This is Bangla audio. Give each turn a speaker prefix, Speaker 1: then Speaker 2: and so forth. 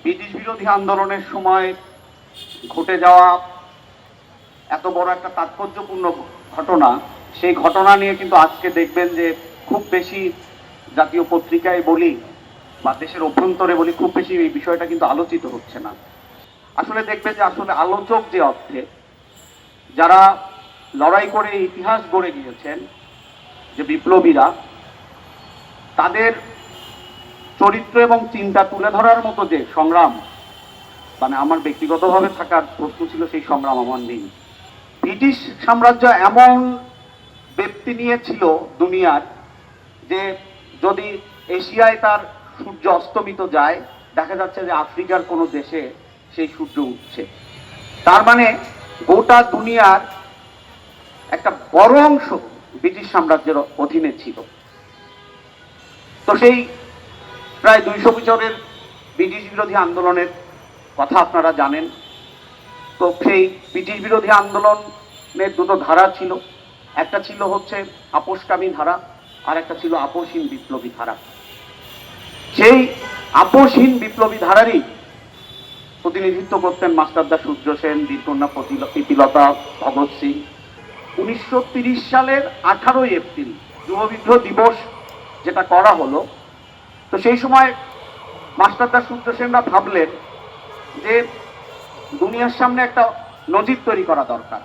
Speaker 1: ব্রিটিশ বিরোধী আন্দোলনের সময় ঘটে যাওয়া এত বড় একটা তাৎপর্যপূর্ণ ঘটনা, সেই ঘটনা নিয়ে কিন্তু আজকে দেখবেন যে খুব বেশি জাতীয় পত্রিকায় বলি বা দেশের অভ্যন্তরে বলি, খুব বেশি এই বিষয়টা কিন্তু আলোচিত হচ্ছে না। আসলে দেখবে যে আসলে আলোচক যে অর্থে যারা লড়াই করে ইতিহাস গড়ে গিয়েছেন, যে বিপ্লবীরা, তাদের চরিত্র এবং চিন্তা তুলে ধরার মতো যে সংগ্রাম, মানে আমার ব্যক্তিগতভাবে থাকার প্রশ্ন ছিল, সেই সংগ্রাম আমার নেই। ব্রিটিশ সাম্রাজ্য এমন ব্যক্তি নিয়েছিল দুনিয়ার, যে যদি এশিয়ায় তার সূর্য অস্তমিত যায়, দেখা যাচ্ছে যে আফ্রিকার কোনো দেশে সেই সূর্য উঠছে। তার মানে গোটা দুনিয়ার একটা বড় অংশ ব্রিটিশ সাম্রাজ্যের অধীনে ছিল। তো সেই প্রায় 200 বছরের ব্রিটিশ বিরোধী আন্দোলনের কথা আপনারা জানেন। তো সেই ব্রিটিশ বিরোধী আন্দোলনের দুটো ধারা ছিল, একটা ছিল হচ্ছে আপোষকামী ধারা, আর একটা ছিল আপোষহীন বিপ্লবী ধারা। সেই আপোষহীন বিপ্লবী ধারারই প্রতিনিধিত্ব করতেন মাস্টারদা সূর্য সেন, বীরকন্যা প্রীতিলতা, ভগৎ সিং। 1930 সালের 18 এপ্রিল যুব বিদ্রোহ দিবস যেটা করা হলো, তো সেই সময় মাস্টারদা সূর্য সেনরা ভাবলেন যে দুনিয়ার সামনে একটা নজির তৈরি করা দরকার।